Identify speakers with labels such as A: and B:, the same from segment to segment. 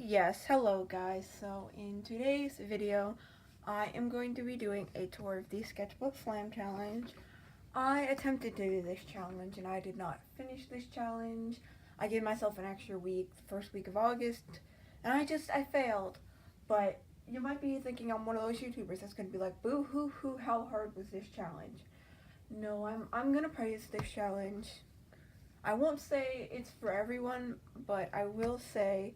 A: Yes, hello guys. So in today's video, I am going to be doing a tour of the Sketchbook Slam Challenge. I attempted to do this challenge and I did not finish this challenge. I gave myself an extra week, the first week of August, and I failed. But you might be thinking I'm one of those YouTubers that's going to be like, boo hoo hoo, how hard was this challenge? No, I'm going to praise this challenge. I won't say it's for everyone, but I will say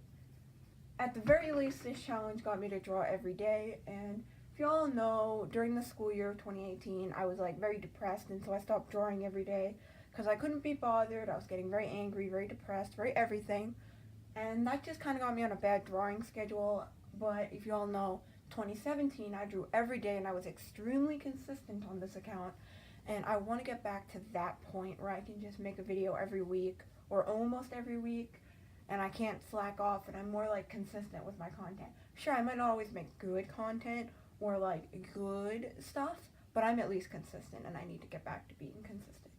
A: at the very least, this challenge got me to draw every day, and if y'all know, during the school year of 2018, I was like very depressed, and so I stopped drawing every day because I couldn't be bothered. I was getting very angry, very depressed, very everything, and that just kind of got me on a bad drawing schedule. But if y'all know, 2017, I drew every day, and I was extremely consistent on this account, and I want to get back to that point where I can just make a video every week or almost every week, and I can't slack off, and I'm more like consistent with my content. Sure, I might not always make good content or like good stuff, but I'm at least consistent, and I need to get back to being consistent.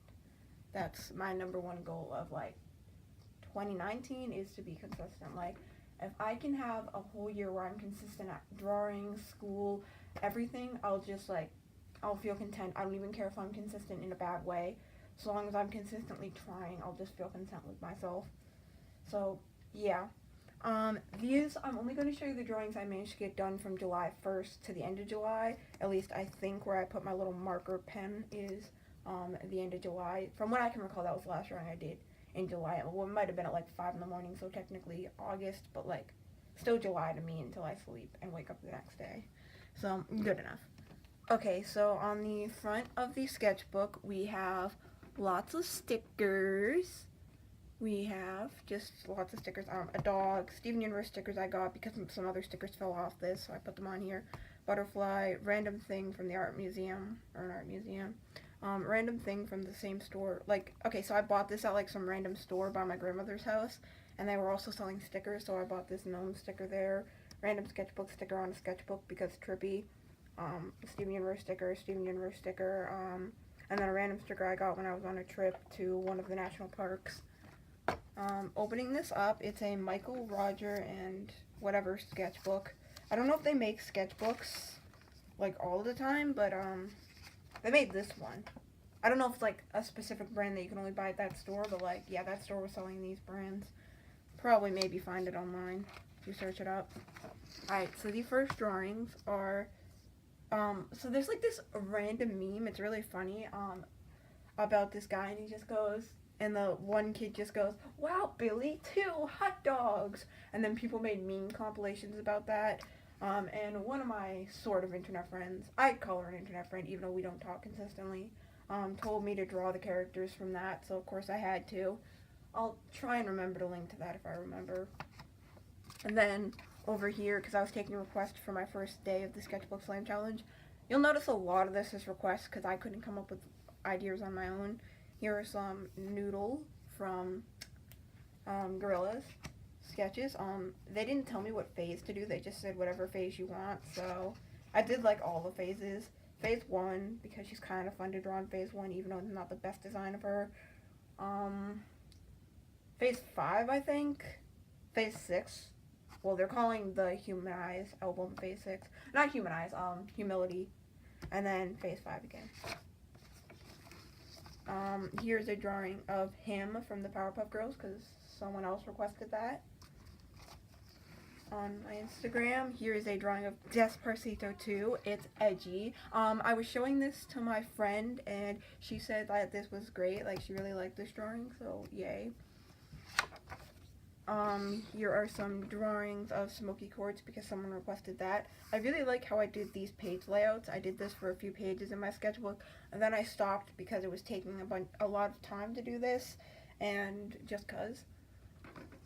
A: That's my number one goal of like 2019 is to be consistent. Like, if I can have a whole year where I'm consistent at drawing, school, everything, I'll feel content. I don't even care if I'm consistent in a bad way. As long as I'm consistently trying, I'll just feel content with myself. So, yeah. I'm only going to show you the drawings I managed to get done from July 1st to the end of July. At least I think where I put my little marker pen is at the end of July. From what I can recall, that was the last drawing I did in July. Well, it might have been at like 5 in the morning, so technically August, but like still July to me until I sleep and wake up the next day. So, good enough. Okay, so on the front of the sketchbook, we have lots of stickers. We have just lots of stickers. A dog, Steven Universe stickers I got because some other stickers fell off this, so I put them on here. Butterfly, random thing from the art museum, random thing from the same store. Like, okay, so I bought this at like some random store by my grandmother's house, and they were also selling stickers, so I bought this gnome sticker there. Random sketchbook sticker on a sketchbook because trippy. Steven Universe sticker, and then a random sticker I got when I was on a trip to one of the national parks. Opening this up, it's a Michael, Roger, and whatever sketchbook. I don't know if they make sketchbooks, like, all the time, but, they made this one. I don't know if it's, like, a specific brand that you can only buy at that store, but, like, yeah, that store was selling these brands. Probably maybe find it online if you search it up. Alright, so the first drawings are, so there's, like, this random meme, it's really funny, about this guy, and he just goes, and the one kid just goes, wow, Billy, 2 hot dogs. And then people made meme compilations about that. And one of my sort of internet friends, I'd call her an internet friend even though we don't talk consistently, told me to draw the characters from that. So of course I had to. I'll try and remember to link to that if I remember. And then over here, because I was taking requests for my first day of the Sketchbook Slam Challenge, you'll notice a lot of this is requests because I couldn't come up with ideas on my own. Here are some Doodle from Gorillas sketches. They didn't tell me what phase to do. They just said whatever phase you want. So I did like all the phases. Phase 1 because she's kind of fun to draw in phase 1, even though it's not the best design of her. Phase 5, I think. Phase 6. Well, they're calling the Humanize album phase 6. Not Humanize. Humility. And then phase 5 again. Here's a drawing of him from the Powerpuff Girls because someone else requested that on my Instagram. Here is a drawing of Despacito 2. It's edgy. I was showing this to my friend and she said that this was great. Like, she really liked this drawing, so yay. Here are some drawings of Smoky Quartz because someone requested that. I really like how I did these page layouts. I did this for a few pages in my sketchbook, and then I stopped because it was taking a lot of time to do this, and just cause.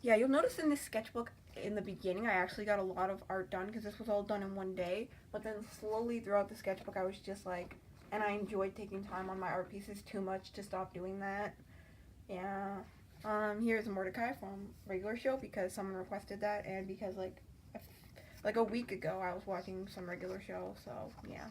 A: Yeah, you'll notice in this sketchbook, in the beginning, I actually got a lot of art done because this was all done in one day, but then slowly throughout the sketchbook, I was just like, and I enjoyed taking time on my art pieces too much to stop doing that. Yeah. Here's Mordecai from Regular Show because someone requested that, and because like a week ago I was watching some Regular Show, so yeah.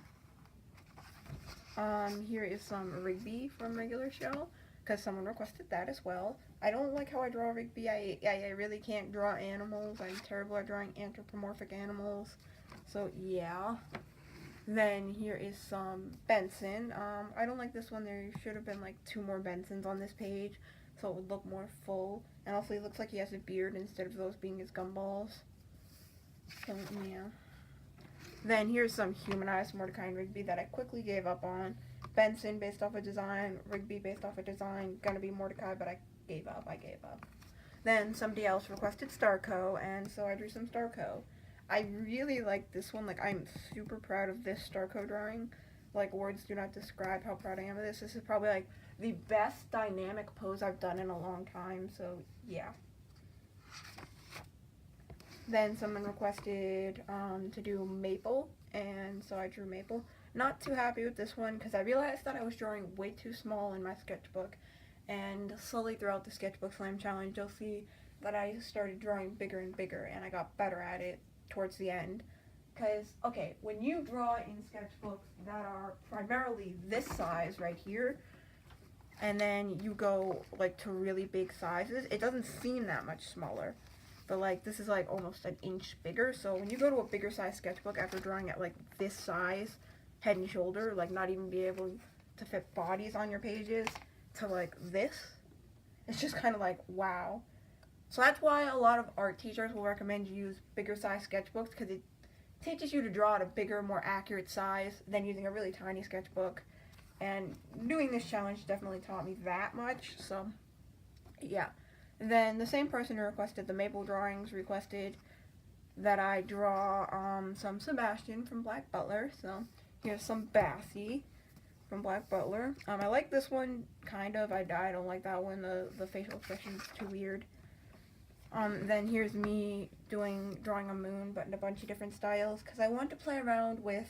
A: Here is some Rigby from Regular Show because someone requested that as well. I don't like how I draw Rigby. I really can't draw animals. I'm terrible at drawing anthropomorphic animals. So yeah. Then here is some Benson. I don't like this one. There should have been like 2 more Bensons on this page, so it would look more full. And also, he looks like he has a beard instead of those being his gumballs. So yeah. Then here's some humanized Mordecai and Rigby that I quickly gave up on. Benson based off a design, Rigby based off a design, gonna be Mordecai, but I gave up. Then somebody else requested Starco, and so I drew some Starco. I really like this one. Like, I'm super proud of this Starco drawing. Like, words do not describe how proud I am of this. This is probably like the best dynamic pose I've done in a long time, so yeah. Then someone requested to do Maple, and so I drew Maple. Not too happy with this one because I realized that I was drawing way too small in my sketchbook, and slowly throughout the sketchbook slam challenge you'll see that I started drawing bigger and bigger, and I got better at it towards the end. Because, okay, when you draw in sketchbooks that are primarily this size right here, and then you go like to really big sizes, it doesn't seem that much smaller. But like, this is like almost an inch bigger, so when you go to a bigger size sketchbook after drawing at like this size, head and shoulder, like not even be able to fit bodies on your pages, to like this, it's just kind of like, wow. So that's why a lot of art teachers will recommend you use bigger size sketchbooks, because it teaches you to draw at a bigger, more accurate size than using a really tiny sketchbook. And doing this challenge definitely taught me that much, so yeah. Then the same person who requested the Maple drawings requested that I draw some Sebastian from Black Butler. So here's some Bassie from Black Butler. I like this one, kind of. I don't like that one. The facial expression is too weird. Then here's me drawing a moon, but in a bunch of different styles, because I want to play around with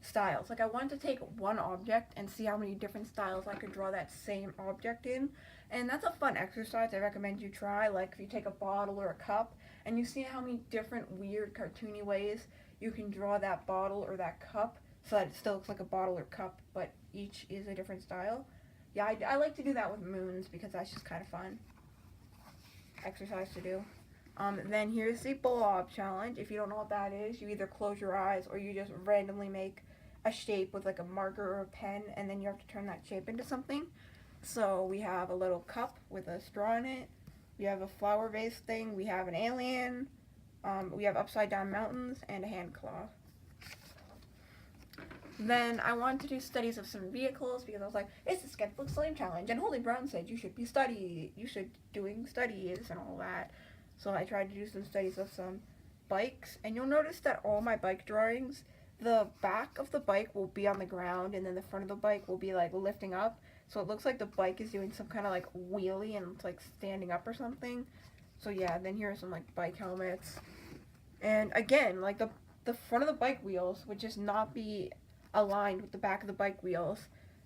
A: styles. Like, I want to take one object and see how many different styles I could draw that same object in. And that's a fun exercise I recommend you try. Like, if you take a bottle or a cup and you see how many different weird cartoony ways you can draw that bottle or that cup so that it still looks like a bottle or cup, but each is a different style. Yeah, I like to do that with moons because that's just kind of fun exercise to do. Then here's the blob challenge. If you don't know what that is, you either close your eyes or you just randomly make a shape with like a marker or a pen, and then you have to turn that shape into something. So we have a little cup with a straw in it, we have a flower vase thing, we have an alien, we have upside down mountains, and a hand claw. Then I wanted to do studies of some vehicles because I was like, it's a sketchbook slam challenge, and Holy Brown said you should doing studies and all that. So I tried to do some studies of some bikes, and you'll notice that all my bike drawings, the back of the bike will be on the ground, and then the front of the bike will be like lifting up. So it looks like the bike is doing some kind of like wheelie and it's like standing up or something. So yeah, then here are some like bike helmets. And again, like the front of the bike wheels would just not be aligned with the back of the bike wheels.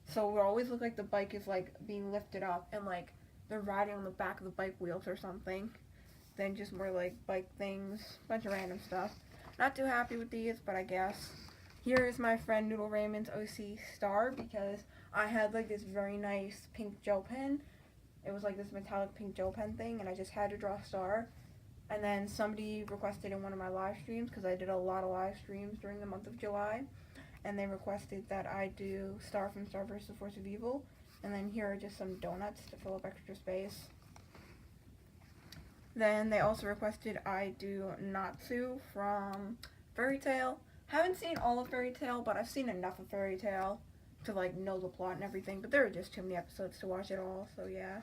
A: So it would always look like the bike is like being lifted up and like they're riding on the back of the bike wheels or something. Then just more like bike things, bunch of random stuff. Not too happy with these, but I guess. Here is my friend Noodle Raymond's OC star because I had like this very nice pink gel pen. It was like this metallic pink gel pen thing, and I just had to draw a star. And then somebody requested in one of my live streams, because I did a lot of live streams during the month of July, and they requested that I do Star from Star vs. the Force of Evil. And then here are just some donuts to fill up extra space. Then they also requested I do Natsu from Fairy Tail. Haven't seen all of Fairy Tail, but I've seen enough of Fairy Tail to like know the plot and everything, but there are just too many episodes to watch it all, so yeah.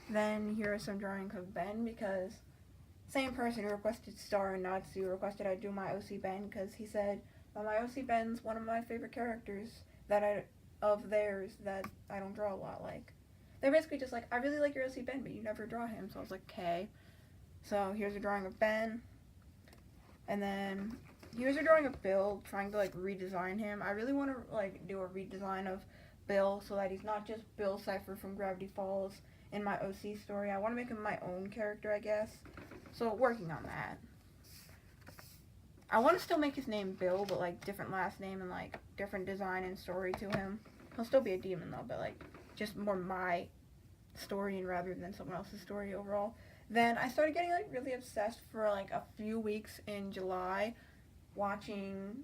A: Then here are some drawings of Ben, because same person who requested Star and Natsu requested I do my OC Ben, because he said that my OC Ben's one of my favorite characters of theirs that I don't draw a lot like. They're basically just like, I really like your OC Ben, but you never draw him, so I was like, okay. So here's a drawing of Ben, and then here's a drawing of Bill, trying to like redesign him. I really want to like do a redesign of Bill so that he's not just Bill Cipher from Gravity Falls in my OC story. I want to make him my own character, I guess. So working on that. I want to still make his name Bill, but like different last name and like different design and story to him. He'll still be a demon though, but like just more my story and rather than someone else's story overall. Then I started getting like really obsessed for like a few weeks in July watching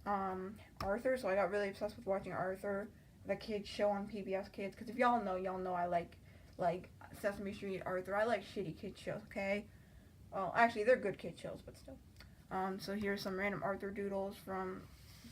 A: Arthur. So I got really obsessed with watching Arthur, the kids show on PBS Kids, because if y'all know I like Sesame Street, Arthur. I like shitty kid shows, okay? Well, actually they're good kid shows, but still. So here's some random Arthur doodles from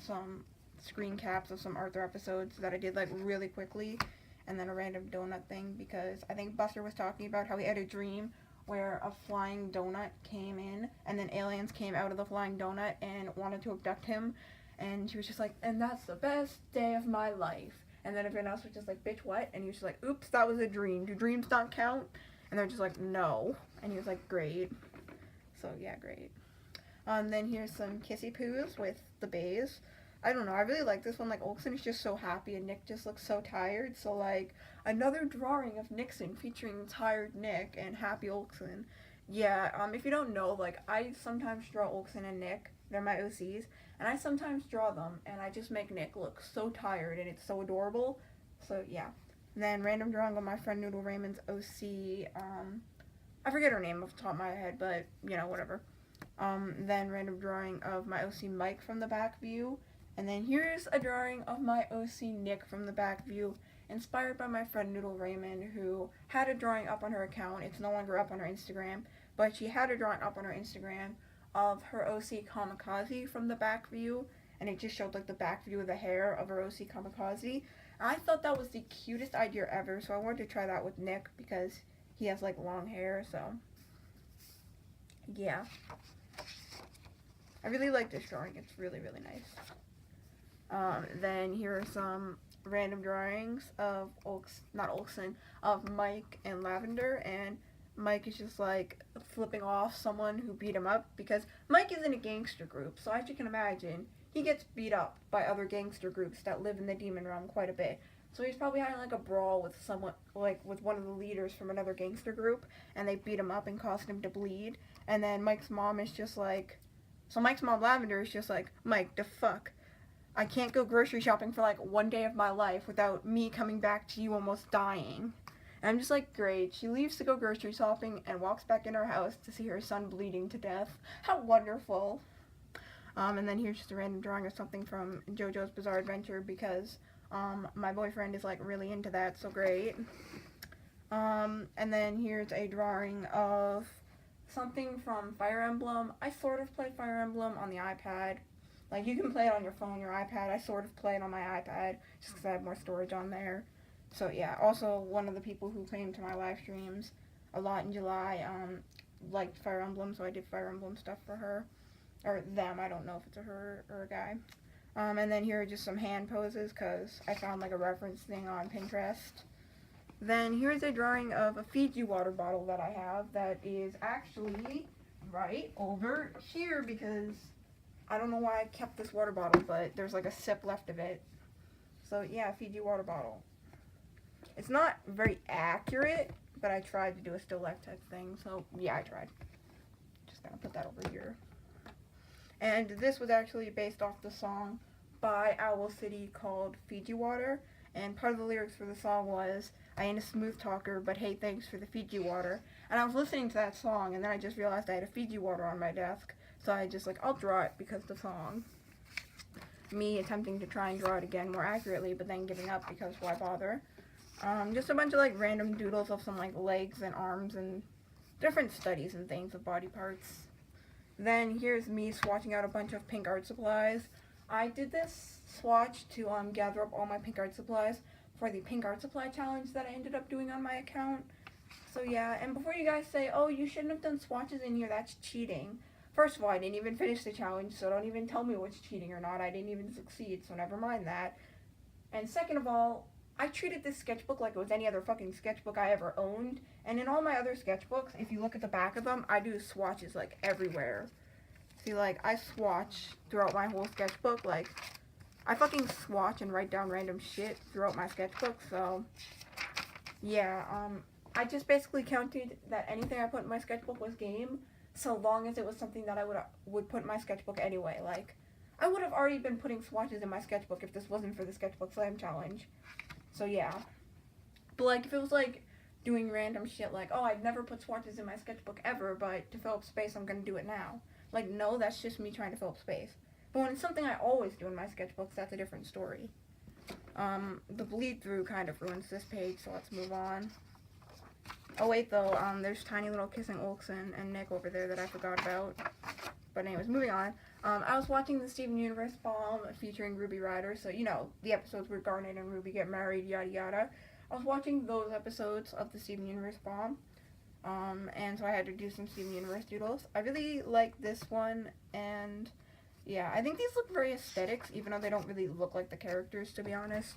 A: some screen caps of some Arthur episodes that I did like really quickly, and then a random donut thing because I think Buster was talking about how he had a dream where a flying donut came in and then aliens came out of the flying donut and wanted to abduct him, and she was just like, and that's the best day of my life. And then everyone else was just like, bitch, what? And he was just like, oops, that was a dream. Do dreams not count? And they're just like, no. And he was like, great. So yeah, great. Then here's some kissy poos with the bays. I don't know, I really like this one. Like, Olsen is just so happy and Nick just looks so tired. So, like, another drawing of Nixon featuring tired Nick and happy Olsen. Yeah, if you don't know, like, I sometimes draw Olsen and Nick. They're my OCs. And I sometimes draw them, and I just make Nick look so tired, and it's so adorable. So, yeah. Then, random drawing of my friend Noodle Raymond's OC. I forget her name off the top of my head, but, you know, whatever. Then, random drawing of my OC Mike from the back view. And then here's a drawing of my OC Nick from the back view, inspired by my friend Noodle Raymond, who had a drawing up on her account. It's no longer up on her Instagram, but she had a drawing up on her Instagram of her OC Kamikaze from the back view, and it just showed like the back view of the hair of her OC Kamikaze. And I thought that was the cutest idea ever, so I wanted to try that with Nick because he has like long hair, so yeah. I really like this drawing. It's really, really nice. Then here are some random drawings of of Mike and Lavender, and Mike is just like flipping off someone who beat him up because Mike is in a gangster group, so as you can imagine, he gets beat up by other gangster groups that live in the demon realm quite a bit. So he's probably having like a brawl with someone, like with one of the leaders from another gangster group, and they beat him up and caused him to bleed. And then Mike's mom is just like, so Mike's mom Lavender is just like, Mike, the fuck? I can't go grocery shopping for like one day of my life without me coming back to you almost dying. And I'm just like, great. She leaves to go grocery shopping and walks back in her house to see her son bleeding to death. How wonderful. And then here's just a random drawing of something from JoJo's Bizarre Adventure because my boyfriend is like really into that, so great. And then here's a drawing of something from Fire Emblem. I sort of play Fire Emblem on the iPad. Like, you can play it on your phone, your iPad. I sort of play it on my iPad just because I have more storage on there. So, yeah. Also, one of the people who came to my live streams a lot in July liked Fire Emblem, so I did Fire Emblem stuff for her. Or them. I don't know if it's a her or a guy. And then here are just some hand poses because I found, like, a reference thing on Pinterest. Then here's a drawing of a Fiji water bottle that I have that is actually right over here because I don't know why I kept this water bottle, but there's like a sip left of it. So yeah, Fiji water bottle. It's not very accurate, but I tried to do a still life type thing, so yeah, I tried. Just gonna put that over here. And this was actually based off the song by Owl City called Fiji Water, and part of the lyrics for the song was, I ain't a smooth talker, but hey, thanks for the Fiji water. And I was listening to that song, and then I just realized I had a Fiji water on my desk. So I just like, I'll draw it because of the song. Me attempting to try and draw it again more accurately, but then giving up because why bother? Just a bunch of like random doodles of some like legs and arms and different studies and things of body parts. Then here's me swatching out a bunch of pink art supplies. I did this swatch to gather up all my pink art supplies for the pink art supply challenge that I ended up doing on my account. So yeah, and before you guys say, oh, you shouldn't have done swatches in here, that's cheating. First of all, I didn't even finish the challenge, so don't even tell me what's cheating or not. I didn't even succeed, so never mind that. And second of all, I treated this sketchbook like it was any other fucking sketchbook I ever owned. And in all my other sketchbooks, if you look at the back of them, I do swatches, like, everywhere. See, like, I swatch throughout my whole sketchbook. Like, I fucking swatch and write down random shit throughout my sketchbook, so yeah, I just basically counted that anything I put in my sketchbook was game, so long as it was something that I would put in my sketchbook anyway. Like, I would have already been putting swatches in my sketchbook if this wasn't for the Sketchbook Slam Challenge. So yeah. But, like, if it was, like, doing random shit, like, oh, I've never put swatches in my sketchbook ever, but to fill up space, I'm gonna do it now. Like, no, that's just me trying to fill up space. But when it's something I always do in my sketchbooks, that's a different story. The bleed through kind of ruins this page, so let's move on. Oh, wait, though, there's tiny little kissing Olsen and Nick over there that I forgot about. But anyways, moving on. I was watching the Steven Universe Bomb featuring Ruby Rider, so, you know, the episodes where Garnet and Ruby get married, yada yada. I was watching those episodes of the Steven Universe Bomb, and so I had to do some Steven Universe doodles. I really like this one, and yeah, I think these look very aesthetics, even though they don't really look like the characters, to be honest.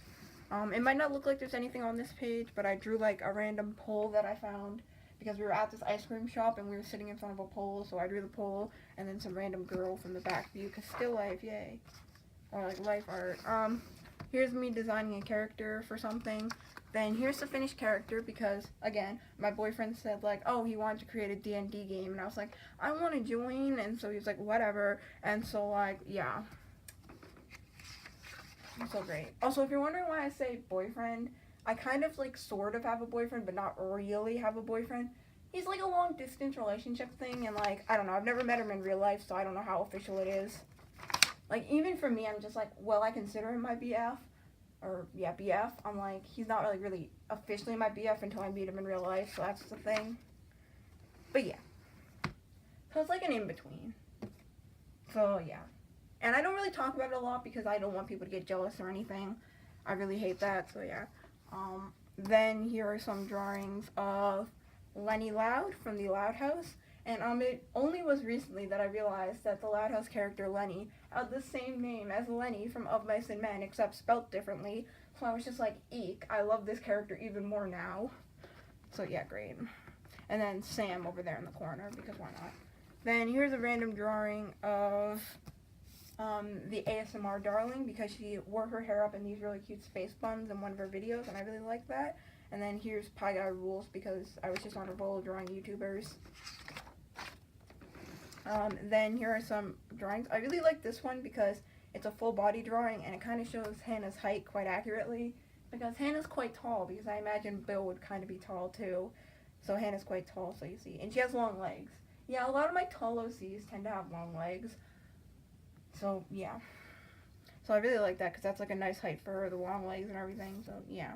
A: It might not look like there's anything on this page, but I drew, like, a random pole that I found, because we were at this ice cream shop, and we were sitting in front of a pole, so I drew the pole, and then some random girl from the back view, because still life, yay. Or, like, life art. Here's me designing a character for something. Then here's the finished character, because, again, my boyfriend said, like, oh, he wanted to create a D&D game, and I was like, I want to join, and so he was like, whatever, and so, like, yeah. So great. Also, if you're wondering why I say boyfriend, I kind of, like, sort of have a boyfriend, but not really have a boyfriend. He's, like, a long-distance relationship thing, and, like, I don't know, I've never met him in real life, so I don't know how official it is. Like, even for me, I'm just like, well, I consider him my BF, or, yeah, BF. I'm like, he's not really officially my BF until I meet him in real life, so that's the thing. But, yeah. So, it's, like, an in-between. So, yeah. And I don't really talk about it a lot because I don't want people to get jealous or anything. I really hate that, so yeah. Then here are some drawings of Lenny Loud from the Loud House. And it only was recently that I realized that the Loud House character Lenny had the same name as Lenny from Of Mice and Men, except spelt differently. So I was just like, eek, I love this character even more now. So yeah, great. And then Sam over there in the corner, because why not? Then here's a random drawing of the ASMR darling, because she wore her hair up in these really cute space buns in one of her videos, and I really like that. And then here's Pie Guy Rules, because I was just on a roll drawing YouTubers. Then here are some drawings. I really like this one because it's a full body drawing, and it kind of shows Hannah's height quite accurately, because Hannah's quite tall, because I imagine Bill would kind of be tall too. So Hannah's quite tall, so you see. And she has long legs. Yeah, a lot of my tall OCs tend to have long legs. So, yeah. So I really like that, because that's, like, a nice height for her, the long legs and everything, so, yeah.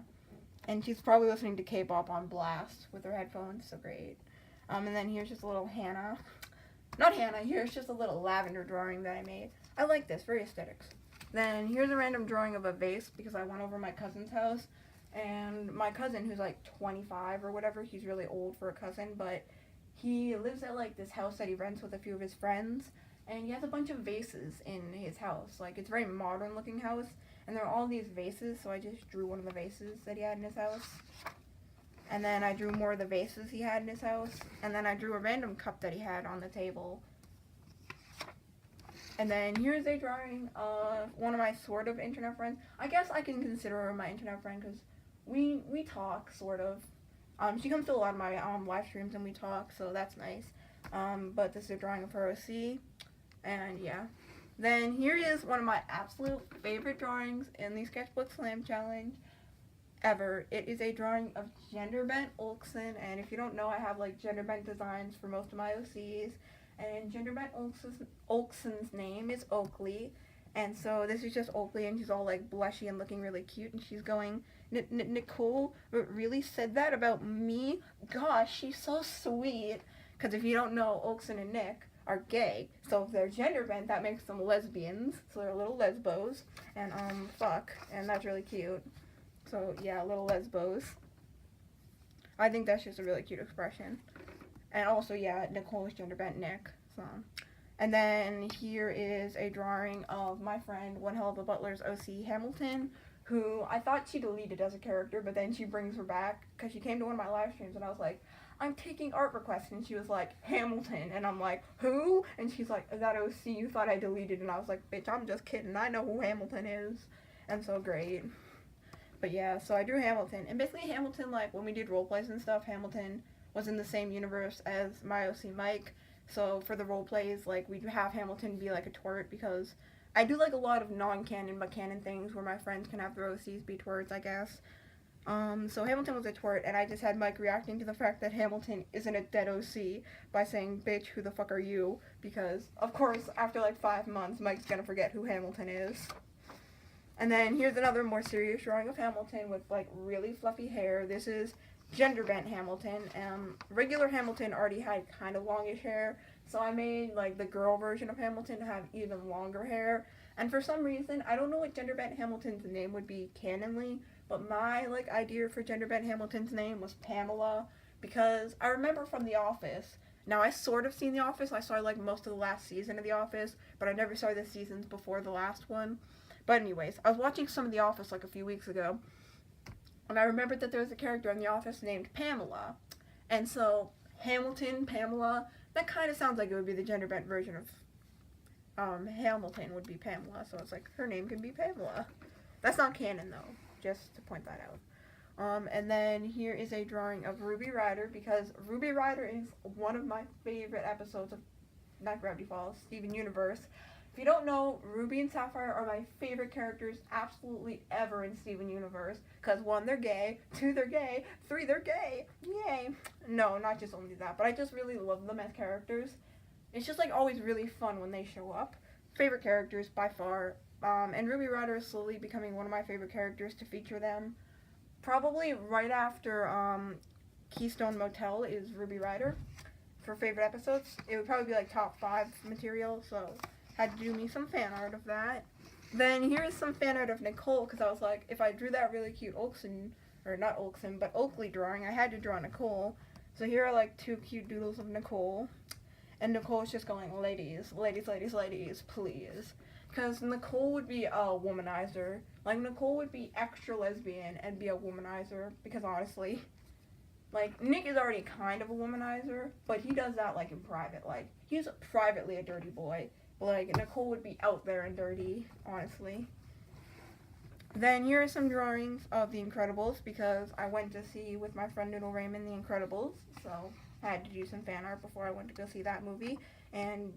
A: And she's probably listening to K-pop on blast with her headphones, so great. And then here's just a little Hannah. Not Hannah, here's just a little lavender drawing that I made. I like this, very aesthetics. Then here's a random drawing of a vase, because I went over my cousin's house, and my cousin, who's, like, 25 or whatever, he's really old for a cousin, but he lives at, like, this house that he rents with a few of his friends. And he has a bunch of vases in his house. Like, it's a very modern looking house. And there are all these vases, so I just drew one of the vases that he had in his house. And then I drew more of the vases he had in his house. And then I drew a random cup that he had on the table. And then here's a drawing of one of my sort of internet friends. I guess I can consider her my internet friend because we talk, sort of. She comes to a lot of my live streams and we talk, so that's nice. But this is a drawing of her OC. And yeah. Then here is one of my absolute favorite drawings in the Sketchbook Slam Challenge ever. It is a drawing of Gender Bent Olsen, and if you don't know, I have like gender bent designs for most of my OCs, and Gender Bent Olsen's name is Oakley, and so this is just Oakley, and she's all like blushy and looking really cute, and she's going, Nicole really said that about me? Gosh, she's so sweet, because if you don't know, Olsen and Nick are gay, so if they're gender bent, that makes them lesbians, so they're little lesbos, and fuck, and that's really cute. So yeah, little lesbos. I think that's just a really cute expression. And also, yeah, Nicole is gender bent Nick, so. And then here is a drawing of my friend, One Hell of a Butler's OC Hamilton, who I thought she deleted as a character, but then she brings her back, because she came to one of my live streams, and I was like, I'm taking art requests, and she was like, Hamilton, and I'm like, who? And she's like, is that OC you thought I deleted? And I was like, bitch, I'm just kidding, I know who Hamilton is. And so great. But yeah, so I drew Hamilton, and basically Hamilton, like, when we did roleplays and stuff, Hamilton was in the same universe as my OC Mike, so for the roleplays, like, we'd have Hamilton be like a twerp, because I do like a lot of non-canon but canon things where my friends can have their OCs be twerps, I guess. So Hamilton was a twerp, and I just had Mike reacting to the fact that Hamilton isn't a dead OC by saying, bitch, who the fuck are you? Because, of course, after like 5 months, Mike's gonna forget who Hamilton is. And then here's another more serious drawing of Hamilton with like really fluffy hair. This is gender bent Hamilton. Regular Hamilton already had kind of longish hair, so I made like the girl version of Hamilton to have even longer hair. And for some reason, I don't know what gender bent Hamilton's name would be canonly, but my like idea for gender bent Hamilton's name was Pamela, because I remember from The Office. Now I sort of seen The Office. I saw like most of the last season of The Office, but I never saw the seasons before the last one. But anyways, I was watching some of The Office like a few weeks ago, and I remembered that there was a character in The Office named Pamela. And so Hamilton, Pamela, that kind of sounds like it would be the gender bent version of Hamilton would be Pamela. So it's like her name can be Pamela. That's not canon though, just to point that out. And then here is a drawing of Ruby Rider, because Ruby Rider is one of my favorite episodes of not Gravity Falls, Steven Universe. If you don't know, Ruby and Sapphire are my favorite characters absolutely ever in Steven Universe. Because 1, they're gay, 2, they're gay, 3, they're gay, yay. No, not just only that, but I just really love them as characters. It's just like always really fun when they show up. Favorite characters by far. And Ruby Rider is slowly becoming one of my favorite characters to feature them. Probably right after Keystone Motel is Ruby Rider for favorite episodes. It would probably be like top 5 material, so had to do me some fan art of that. Then here's some fan art of Nicole, because I was like, if I drew that really cute Oakley drawing, I had to draw Nicole. So here are like 2 cute doodles of Nicole. And Nicole's just going, ladies, ladies, ladies, ladies, please. Because Nicole would be a womanizer. Like, Nicole would be extra lesbian and be a womanizer. Because honestly, like, Nick is already kind of a womanizer, but he does that, like, in private. Like, he's privately a dirty boy. But, like, Nicole would be out there and dirty, honestly. Then here are some drawings of The Incredibles, because I went to see with my friend Doodle Raymond The Incredibles. So I had to do some fan art before I went to go see that movie. And,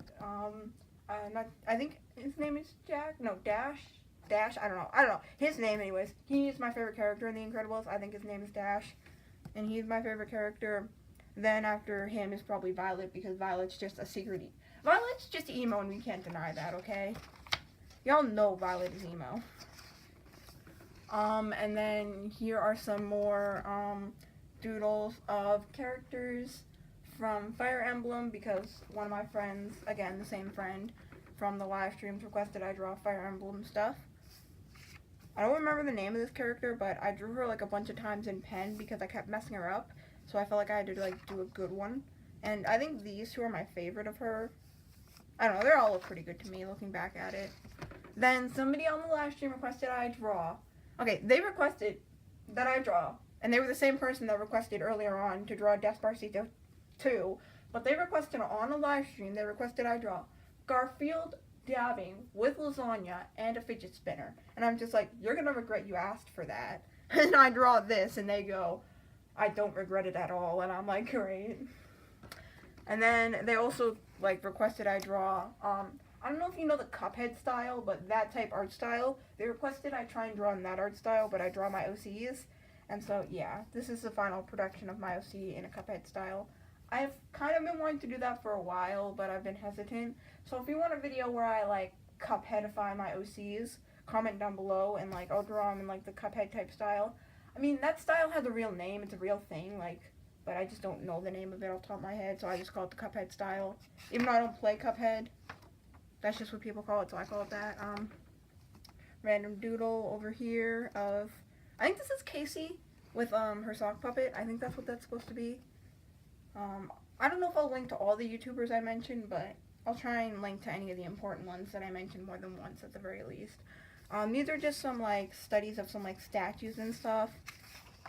A: I think his name is Jack? No, Dash? I don't know. His name, anyways. He is my favorite character in The Incredibles. I think his name is Dash. And he's my favorite character. Then after him is probably Violet, because Violet's just a secret. Violet's just emo, and we can't deny that, okay? Y'all know Violet is emo. And then here are some more, doodles of characters from Fire Emblem, because one of my friends, again, the same friend from the live streams, requested I draw Fire Emblem stuff. I don't remember the name of this character, but I drew her like a bunch of times in pen because I kept messing her up, so I felt like I had to like do a good one. And I think these 2 are my favorite of her. I don't know, they all look pretty good to me looking back at it. Then somebody on the live stream requested I draw. Okay, they requested that I draw, and they were the same person that requested earlier on to draw Despacito 2, but they requested on a live stream, they requested I draw Garfield dabbing with lasagna and a fidget spinner. And I'm just like, you're gonna regret you asked for that. And I draw this, and they go, I don't regret it at all. And I'm like, great. And then they also like requested I draw, I don't know if you know the Cuphead style, but that type art style. They requested I try and draw in that art style, but I draw my OCs. And so, yeah, this is the final production of my OC in a Cuphead style. I've kind of been wanting to do that for a while, but I've been hesitant. So if you want a video where I, like, Cupheadify my OCs, comment down below, and, like, I'll draw them in, like, the Cuphead type style. I mean, that style has a real name. It's a real thing, like, but I just don't know the name of it off the top of my head, so I just call it the Cuphead style. Even though I don't play Cuphead, that's just what people call it, so I call it that. Random doodle over here of, I think this is Casey with her sock puppet. I think that's what that's supposed to be. I don't know if I'll link to all the YouTubers I mentioned, but I'll try and link to any of the important ones that I mentioned more than once at the very least. These are just some like studies of some like statues and stuff.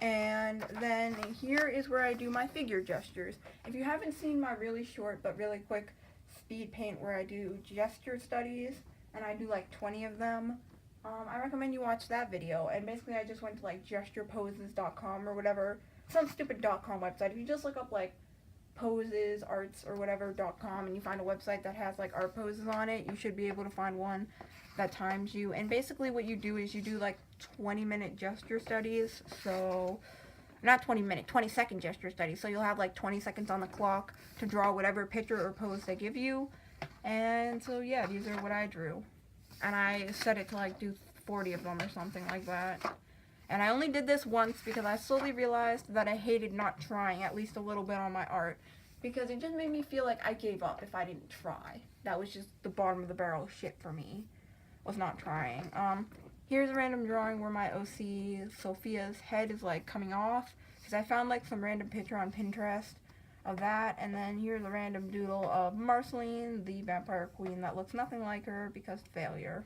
A: And then here is where I do my figure gestures. If you haven't seen my really short but really quick speed paint where I do gesture studies, and I do like 20 of them, I recommend you watch that video. And basically I just went to like gestureposes.com or whatever, some stupid .com website. If you just look up like poses, arts, or whatever.com, and you find a website that has like art poses on it, you should be able to find one that times you. And basically what you do is you do like 20-minute gesture studies, so not 20-minute, 20-second gesture studies, so you'll have like 20 seconds on the clock to draw whatever picture or pose they give you. And so yeah, these are what I drew, and I set it to like do 40 of them or something like that. And I only did this once because I slowly realized that I hated not trying at least a little bit on my art, because it just made me feel like I gave up if I didn't try. That was just the bottom of the barrel shit for me, was not trying. Here's a random drawing where my OC Sophia's head is like coming off, because I found like some random picture on Pinterest of that. And then here's a random doodle of Marceline, the vampire queen, that looks nothing like her because failure.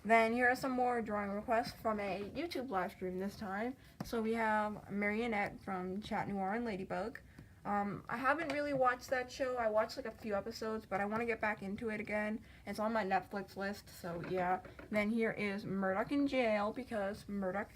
A: Then here are some more drawing requests from a YouTube live stream this time. So we have Marionette from Chat Noir and Ladybug. I haven't really watched that show. I watched like a few episodes, but I want to get back into it again. It's on my Netflix list, so yeah. Then here is Murdoch in jail, because Murdoch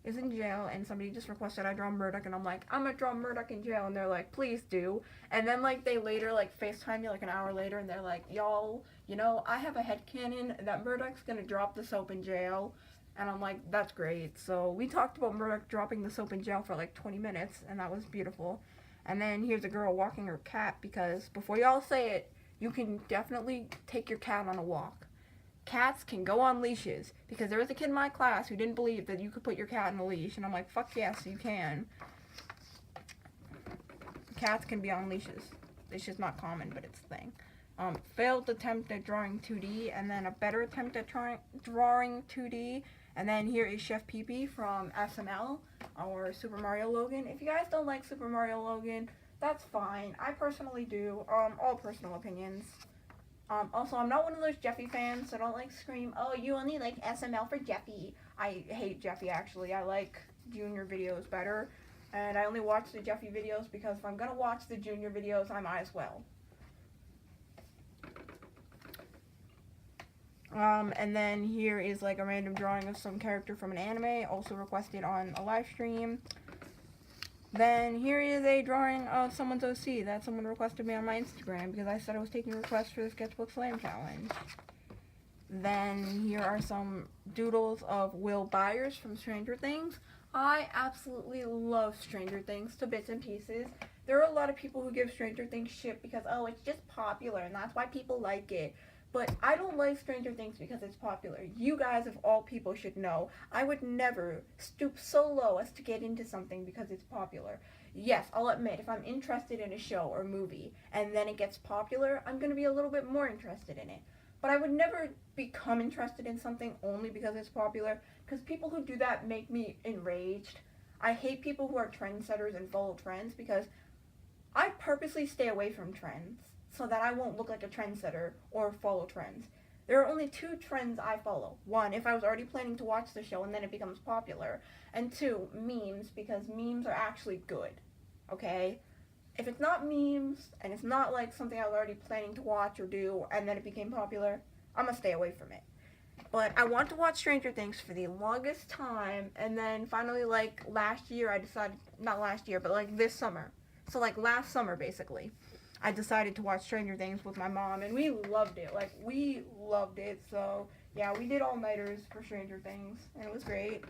A: is in jail, and somebody just requested I draw Murdoch, and I'm like, I'm gonna draw Murdoch in jail, and they're like, please do. And then like they later like FaceTime me like an hour later, and they're like, y'all, you know, I have a headcanon that Murdoch's gonna drop the soap in jail. And I'm like, that's great. So we talked about Murdoch dropping the soap in jail for like 20 minutes, and that was beautiful. And then here's a girl walking her cat, because before y'all say it, you can definitely take your cat on a walk. Cats can go on leashes, because there was a kid in my class who didn't believe that you could put your cat on a leash, and I'm like, fuck yes, you can. Cats can be on leashes. It's just not common, but it's a thing. Failed attempt at drawing 2D, and then a better attempt at drawing 2D. And then here is Chef Pee from SML, or Super Mario Logan. If you guys don't like Super Mario Logan, that's fine. I personally do. All personal opinions. Also, I'm not one of those Jeffy fans, so don't like scream, oh, you only like SML for Jeffy. I hate Jeffy, actually. I like Junior videos better. And I only watch the Jeffy videos because if I'm gonna watch the Junior videos, I might as well. And then here is like a random drawing of some character from an anime, also requested on a live stream. Then here is a drawing of someone's OC that someone requested me on my Instagram, because I said I was taking requests for the Sketchbook Slam Challenge. Then here are some doodles of Will Byers from Stranger Things. I absolutely love Stranger Things to bits and pieces. There are a lot of people who give Stranger Things shit because, oh, it's just popular and that's why people like it. But I don't like Stranger Things because it's popular. You guys, of all people, should know I would never stoop so low as to get into something because it's popular. Yes, I'll admit, if I'm interested in a show or movie and then it gets popular, I'm going to be a little bit more interested in it. But I would never become interested in something only because it's popular, because people who do that make me enraged. I hate people who are trendsetters and follow trends, because I purposely stay away from trends so that I won't look like a trendsetter or follow trends. There are only two trends I follow. One, if I was already planning to watch the show and then it becomes popular. And two, memes, because memes are actually good. Okay? If it's not memes, and it's not like something I was already planning to watch or do, and then it became popular, I'm gonna stay away from it. But I want to watch Stranger Things for the longest time, and then finally, like, last year, I decided, not last year, but like this summer. So like last summer, basically, I decided to watch Stranger Things with my mom, and we loved it. Like, we loved it. So yeah, we did all-nighters for Stranger Things, and it was great.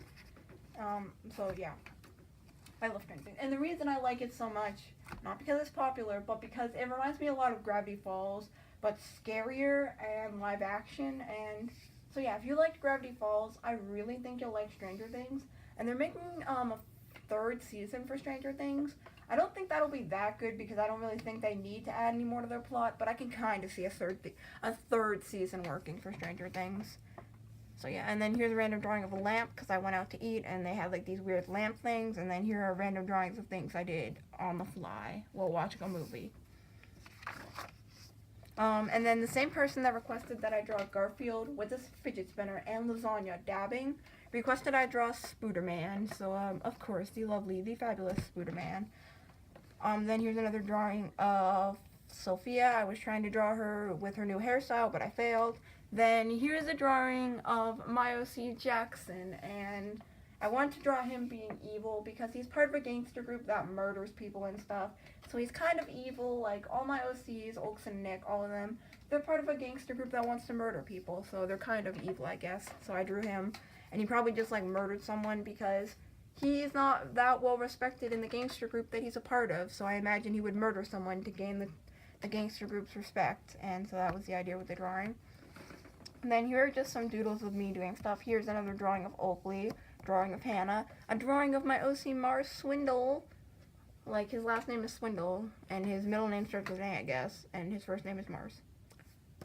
A: So yeah, I love Stranger Things. And the reason I like it so much, not because it's popular, but because it reminds me a lot of Gravity Falls, but scarier and live action. And so yeah, if you liked Gravity Falls, I really think you'll like Stranger Things. And they're making a third season for Stranger Things. I don't think that'll be that good, because I don't really think they need to add any more to their plot, but I can kind of see a third season working for Stranger Things. So yeah, and then here's a random drawing of a lamp, because I went out to eat, and they had like these weird lamp things, and then here are random drawings of things I did on the fly while watching a movie. And then the same person that requested that I draw Garfield with a fidget spinner and lasagna dabbing requested I draw Spooderman, so of course, the lovely, the fabulous Spooderman. Then here's another drawing of Sophia. I was trying to draw her with her new hairstyle, but I failed. Then here's a drawing of my OC Jackson, and I wanted to draw him being evil because he's part of a gangster group that murders people and stuff. So he's kind of evil, like all my OCs, Oaks and Nick, all of them, they're part of a gangster group that wants to murder people, so they're kind of evil, I guess. So I drew him. and he probably just like murdered someone because he's not that well respected in the gangster group that he's a part of, so I imagine he would murder someone to gain the gangster group's respect, and so that was the idea with the drawing. And then here are just some doodles of me doing stuff. Here's another drawing of Oakley, drawing of Hannah, a drawing of my OC Mars Swindle. Like, his last name is Swindle, and his middle name starts with A, I guess, and his first name is Mars.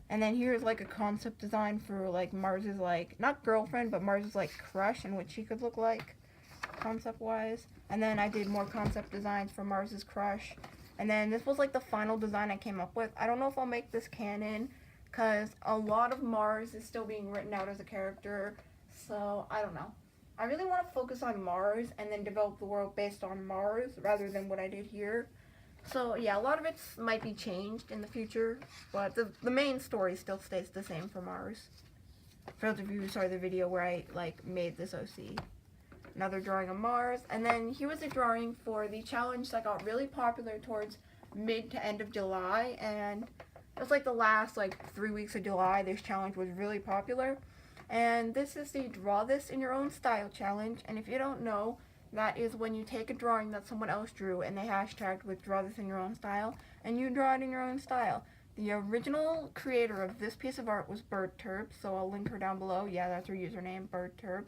A: And then here's, like, a concept design for, like, Mars's, like, not girlfriend, but Mars's, like, crush and what she could look like, concept-wise. And then I did more concept designs for Mars's crush. And then this was, like, the final design I came up with. I don't know if I'll make this canon, because a lot of Mars is still being written out as a character, so I don't know. I really want to focus on Mars and then develop the world based on Mars rather than what I did here. So yeah, a lot of it might be changed in the future, but the main story still stays the same for Mars. For those of you who saw the video where I like made this OC. Another drawing of Mars, and then here was a drawing for the challenge that got really popular towards mid to end of July, and it was like the last like 3 weeks of July. This challenge was really popular, and this is the Draw This in Your Own Style challenge. And if you don't know, that is when you take a drawing that someone else drew and they hashtagged with Draw This in Your Own Style, and you draw it in your own style. The original creator of this piece of art was BirdTurb, so I'll link her down below. Yeah, that's her username, BirdTurb.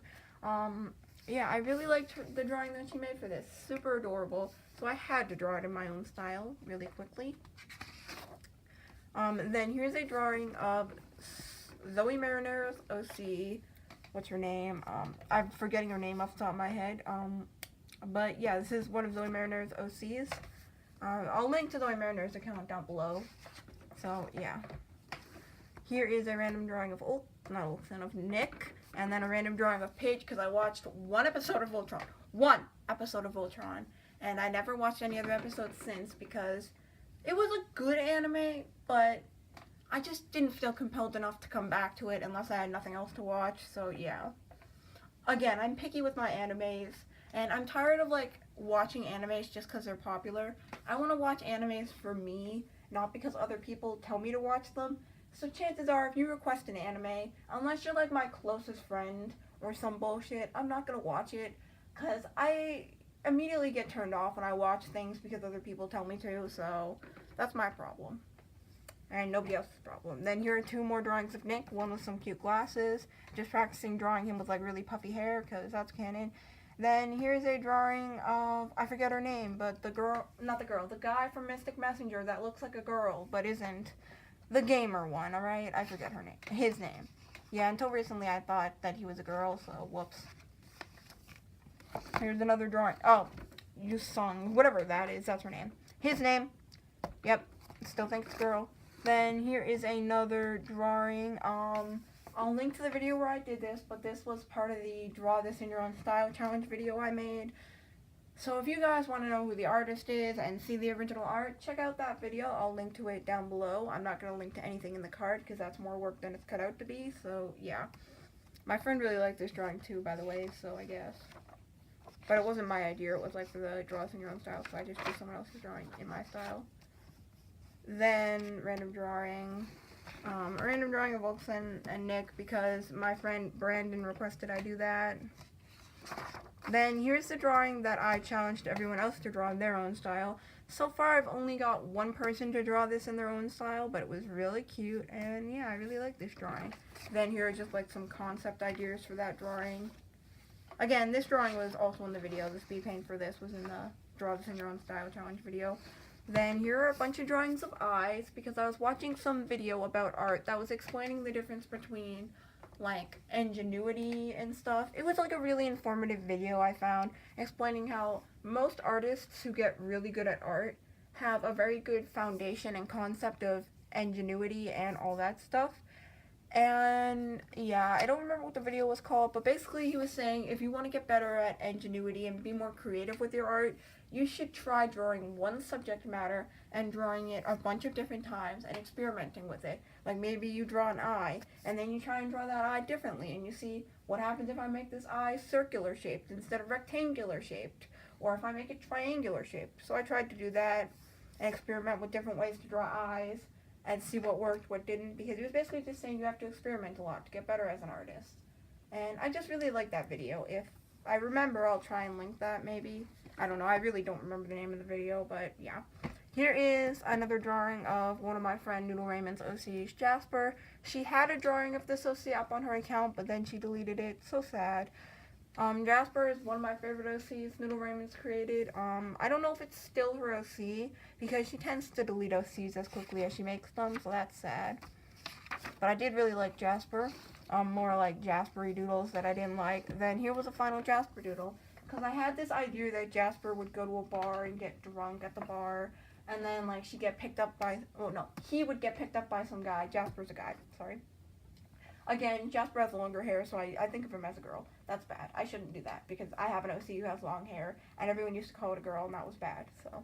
A: Yeah, I really liked the drawing that she made for this. Super adorable. So I had to draw it in my own style really quickly. Then here's a drawing of Zoey Marineris, OC. What's her name? I'm forgetting her name off the top of my head. But yeah, this is one of Zoey Marineris' OCs. I'll link to Zoey Marineris' account down below. So yeah. Here is a random drawing of of Nick. And then a random drawing of Paige, because I watched one episode of Voltron. One episode of Voltron. And I never watched any other episodes since, because it was a good anime, but I just didn't feel compelled enough to come back to it unless I had nothing else to watch, so yeah. Again, I'm picky with my animes, and I'm tired of, like, watching animes just because they're popular. I want to watch animes for me, not because other people tell me to watch them. So chances are, if you request an anime, unless you're like my closest friend or some bullshit, I'm not gonna watch it, because I immediately get turned off when I watch things because other people tell me to, so that's my problem. And nobody else's problem. Then here are two more drawings of Nick, one with some cute glasses, just practicing drawing him with like really puffy hair, because that's canon. Then here's a drawing of, I forget her name, but the guy from Mystic Messenger that looks like a girl, but isn't. The gamer one, alright? I forget his name. Yeah, until recently I thought that he was a girl, so whoops. Here's another drawing. Oh, Yusung, whatever that is, that's her name. His name. Yep, still think it's girl. Then here is another drawing. I'll link to the video where I did this, but this was part of the Draw This in Your Own Style challenge video I made. So if you guys want to know who the artist is and see the original art, check out that video. I'll link to it down below. I'm not going to link to anything in the card because that's more work than it's cut out to be, so yeah. My friend really liked this drawing too, by the way, so I guess. But it wasn't my idea, it was like for the Draw This in Your Own Style, so I just drew someone else's drawing in my style. Then, random drawing of Wilson and Nick because my friend Brandon requested I do that. Then here's the drawing that I challenged everyone else to draw in their own style. So far I've only got one person to draw this in their own style, but it was really cute, and yeah, I really like this drawing. Then here are just like some concept ideas for that drawing. Again, this drawing was also in the video. The speed paint for this was in the Draw This in Your Own Style challenge video. Then here are a bunch of drawings of eyes because I was watching some video about art that was explaining the difference between like ingenuity and stuff. It was like a really informative video I found explaining how most artists who get really good at art have a very good foundation and concept of ingenuity and all that stuff. And yeah, I don't remember what the video was called, but basically he was saying if you want to get better at ingenuity and be more creative with your art, you should try drawing one subject matter and drawing it a bunch of different times and experimenting with it. Like maybe you draw an eye and then you try and draw that eye differently and you see what happens if I make this eye circular shaped instead of rectangular shaped, or if I make it triangular shaped. So I tried to do that and experiment with different ways to draw eyes and see what worked, what didn't, because he was basically just saying you have to experiment a lot to get better as an artist. And I just really like that video. If I remember, I'll try and link that maybe. I don't know, I really don't remember the name of the video, but yeah. Here is another drawing of one of my friend Doodle Raymond's OC's, Jasper. She had a drawing of this OC up on her account, but then she deleted it. So sad. Jasper is one of my favorite OCs Noodle Raymond's created. I don't know if it's still her OC, because she tends to delete OCs as quickly as she makes them, so that's sad. But I did really like Jasper. More like Jaspery doodles that I didn't like. Then here was a final Jasper doodle, because I had this idea that Jasper would go to a bar and get drunk at the bar, and then, like, she'd get picked up by, oh no, he would get picked up by some guy. Jasper's a guy, sorry. Again, Jasper has longer hair, so I think of him as a girl. That's bad. I shouldn't do that, because I have an OC who has long hair, and everyone used to call it a girl, and that was bad, so.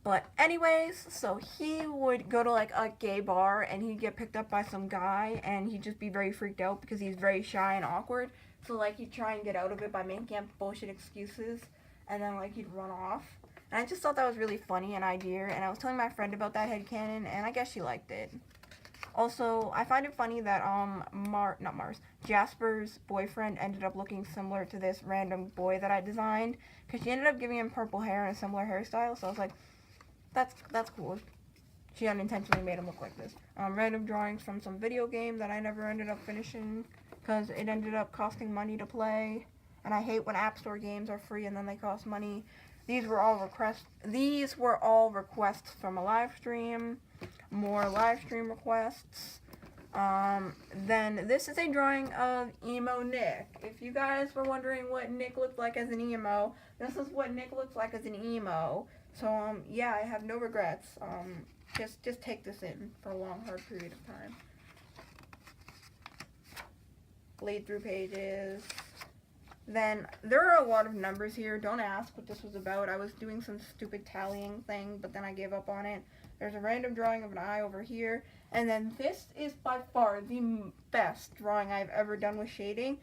A: But anyways, so he would go to, like, a gay bar, and he'd get picked up by some guy, and he'd just be very freaked out, because he's very shy and awkward. So, like, he'd try and get out of it by making up bullshit excuses, and then, like, he'd run off. And I just thought that was really funny, an idea, and I was telling my friend about that headcanon, and I guess she liked it. Also, I find it funny that, Jasper's boyfriend ended up looking similar to this random boy that I designed, because she ended up giving him purple hair and a similar hairstyle, so I was like, that's cool. She unintentionally made him look like this. Random drawings from some video game that I never ended up finishing, because it ended up costing money to play, and I hate when App Store games are free and then they cost money. These were all requests from a live stream. More live stream requests. Then this is a drawing of Emo Nick. If you guys were wondering what Nick looked like as an emo, this is what Nick looks like as an emo. So, yeah, I have no regrets. Just take this in for a long, hard period of time. Bleed through pages. Then, there are a lot of numbers here. Don't ask what this was about. I was doing some stupid tallying thing, but then I gave up on it. There's a random drawing of an eye over here. And then this is by far the best drawing I've ever done with shading.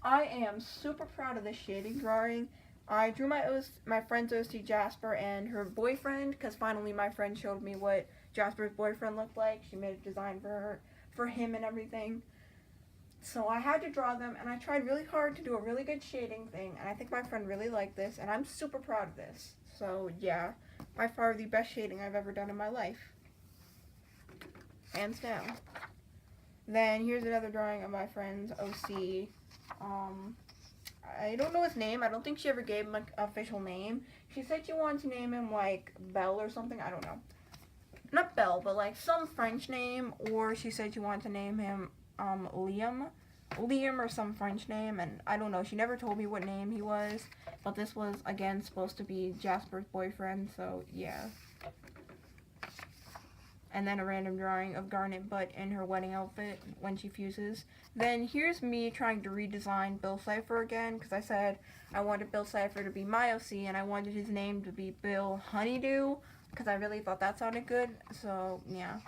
A: I am super proud of this shading drawing. I drew my friend's OC Jasper and her boyfriend, because finally my friend showed me what Jasper's boyfriend looked like. She made a design for him and everything. So I had to draw them, and I tried really hard to do a really good shading thing, and I think my friend really liked this, and I'm super proud of this. So yeah, by far the best shading I've ever done in my life. Hands down. Then here's another drawing of my friend's OC. I don't know his name. I don't think she ever gave him an official name. She said she wanted to name him, like, Belle or something. I don't know. Not Belle, but, like, some French name. Or she said she wanted to name him, Liam or some French name. And I don't know. She never told me what name he was. But this was, again, supposed to be Jasper's boyfriend. So, yeah. And then a random drawing of Garnet Butt in her wedding outfit when she fuses. Then here's me trying to redesign Bill Cipher again, because I said I wanted Bill Cipher to be my OC, and I wanted his name to be Bill Honeydew, because I really thought that sounded good. So, yeah.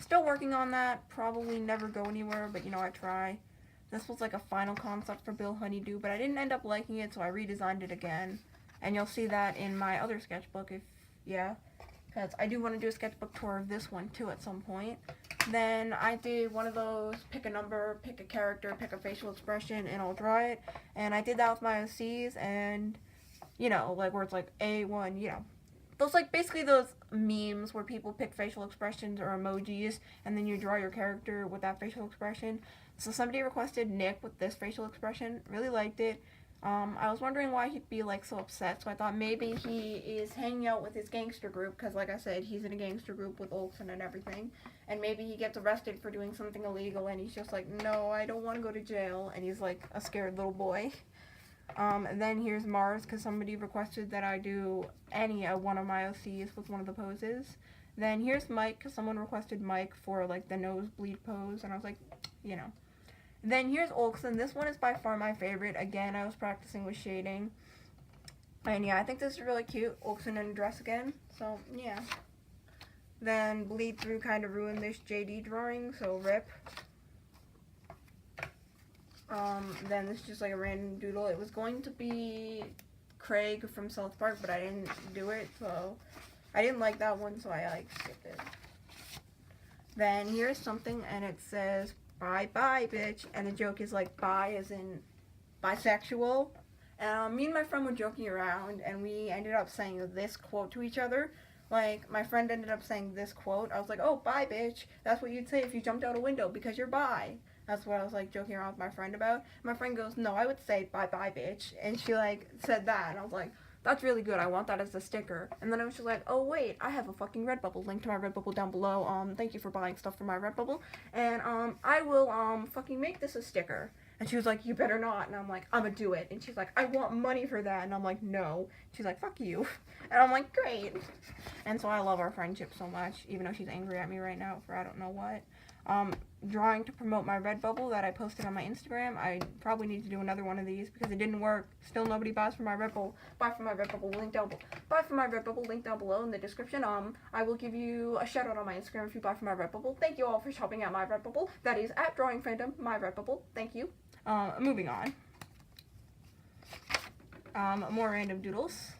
A: Still working on that. Probably never go anywhere, but, you know, I try. This was like a final concept for Bill Honeydew, but I didn't end up liking it, so I redesigned it again. And you'll see that in my other sketchbook, because I do want to do a sketchbook tour of this one, too, at some point. Then I did one of those, pick a number, pick a character, pick a facial expression, and I'll draw it. And I did that with my OCs, and, you know, like, where it's like A1, you know. Those, like, basically those memes where people pick facial expressions or emojis, and then you draw your character with that facial expression. So somebody requested Nick with this facial expression, really liked it. I was wondering why he'd be, like, so upset, so I thought maybe he is hanging out with his gangster group, because, like I said, he's in a gangster group with Olsen and everything, and maybe he gets arrested for doing something illegal, and he's just like, no, I don't want to go to jail, and he's, like, a scared little boy. And then here's Mars, because somebody requested that I do one of my OCs with one of the poses. Then here's Mike, because someone requested Mike for, like, the nosebleed pose, and I was like, you know. Then here's Olsen. This one is by far my favorite. Again, I was practicing with shading. And yeah, I think this is really cute. Olsen in a dress again. So, yeah. Then Bleed Through kind of ruined this JD drawing, so rip. Then this is just like a random doodle. It was going to be Craig from South Park, but I didn't do it, so I didn't like that one, so I, like, skipped it. Then here's something, and it says, bye bye bitch, and the joke is like bye as in bisexual. And me and my friend were joking around, and we ended up saying this quote to each other. Like, my friend ended up saying this quote. I was like, oh, bye, bitch. That's what you'd say if you jumped out a window, because you're bi. That's what I was, like, joking around with my friend about. My friend goes, no, I would say bye-bye, bitch. And she, like, said that. And I was like, that's really good. I want that as a sticker. And then I was just like, oh, wait, I have a fucking Redbubble. Link to my Redbubble down below. Thank you for buying stuff from my Redbubble. And, I will, fucking make this a sticker. And she was like, you better not. And I'm like, I'm gonna do it. And she's like, I want money for that. And I'm like, no. She's like, fuck you. And I'm like, great. And so I love our friendship so much, even though she's angry at me right now for I don't know what. Drawing to promote my Redbubble that I posted on my Instagram. I probably need to do another one of these because it didn't work. Still nobody buys from my Redbubble. Buy from my Redbubble, link down below. Buy from my Redbubble, link down below in the description. I will give you a shout out on my Instagram if you buy from my Redbubble. Thank you all for shopping at my Redbubble. That is at Drawing Fandom, my Redbubble. Thank you. Moving on. More random doodles.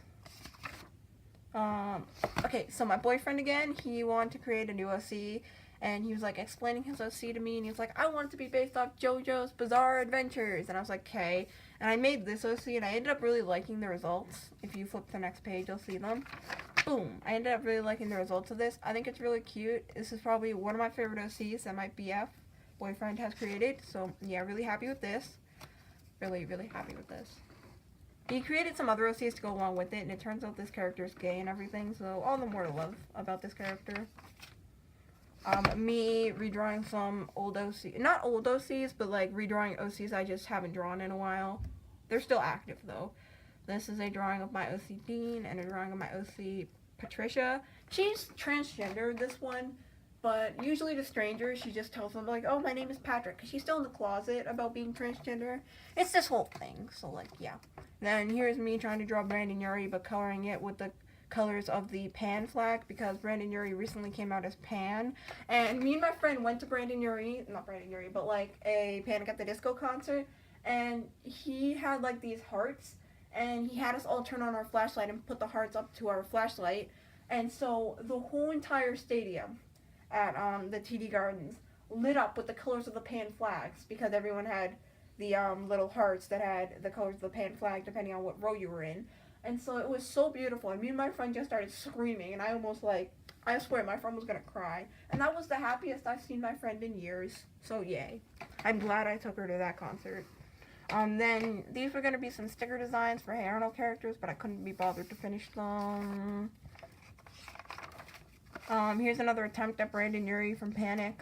A: Okay, so my boyfriend again, he wanted to create a new OC, and he was like explaining his OC to me, and he was like, I want it to be based off JoJo's Bizarre Adventures, and I was like, okay, and I made this OC, and I ended up really liking the results. If you flip the next page, you'll see them. Boom, I ended up really liking the results of this. I think it's really cute. This is probably one of my favorite OCs that my BF boyfriend has created, so yeah, really happy with this. Really, really happy with this. He created some other OCs to go along with it, and it turns out this character is gay and everything, so all the more to love about this character. Me redrawing some old OCs, not old OCs, but like redrawing OCs I just haven't drawn in a while. They're still active though. This is a drawing of my OC Dean and a drawing of my OC Patricia. She's transgender, this one, but usually to strangers she just tells them like, oh, my name is Patrick, because she's still in the closet about being transgender. It's this whole thing, so like, yeah. Then here's me trying to draw Brandon Urie, but coloring it with the colors of the Pan flag, because Brandon Urie recently came out as Pan. And me and my friend went to Brandon Urie, not Brandon Urie, but like a Panic at the Disco concert, and he had like these hearts, and he had us all turn on our flashlight and put the hearts up to our flashlight. And so the whole entire stadium at the TD Gardens lit up with the colors of the Pan flags, because everyone had the little hearts that had the colors of the Pan flag depending on what row you were in. And so it was so beautiful, and me and my friend just started screaming, and I almost like, I swear my friend was gonna cry. And that was the happiest I've seen my friend in years, so yay. I'm glad I took her to that concert. Then these were gonna be some sticker designs for Hey Arnold characters, but I couldn't be bothered to finish them. Here's another attempt at Brandon Urie from Panic.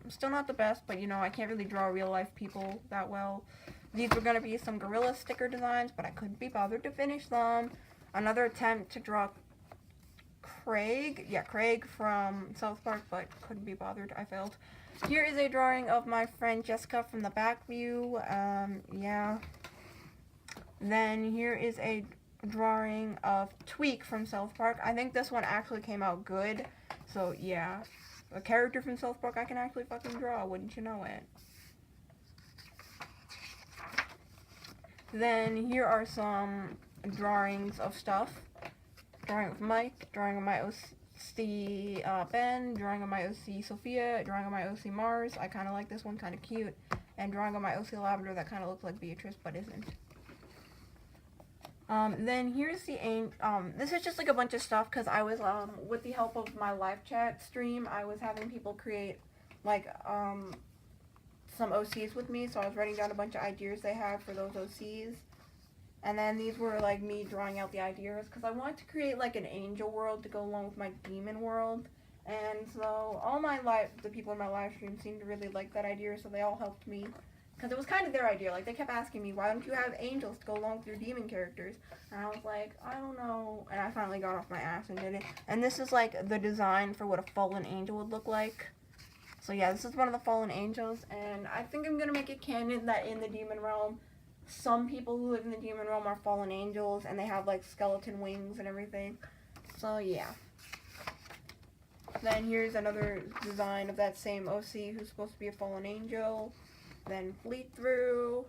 A: Still not the best, but you know, I can't really draw real life people that well. These were going to be some gorilla sticker designs, but I couldn't be bothered to finish them. Another attempt to draw Craig. Yeah, Craig from South Park, but couldn't be bothered. I failed. Here is a drawing of my friend Jessica from the back view. Yeah. Then here is a drawing of Tweak from South Park. I think this one actually came out good. So, yeah. A character from South Park I can actually fucking draw, wouldn't you know it? Then here are some drawings of stuff. Drawing of Mike, drawing of my OC Ben, drawing of my OC Sophia, drawing of my OC Mars. I kind of like this one, kind of cute. And drawing of my OC Lavender that kind of looks like Beatrice, but isn't. Then here's the this is just like a bunch of stuff, because I was, with the help of my live chat stream, I was having people create, like, some OCs with me, so I was writing down a bunch of ideas they had for those OCs. And then these were, like, me drawing out the ideas, because I wanted to create, like, an angel world to go along with my demon world. And so all the people in my live stream seemed to really like that idea, so they all helped me. Because it was kind of their idea. Like, they kept asking me, why don't you have angels to go along with your demon characters? And I was like, I don't know. And I finally got off my ass and did it. And this is, like, the design for what a fallen angel would look like. So, yeah, this is one of the fallen angels. And I think I'm going to make it canon that in the demon realm, some people who live in the demon realm are fallen angels. And they have, like, skeleton wings and everything. So, yeah. Then here's another design of that same OC who's supposed to be a fallen angel. Then fleet through,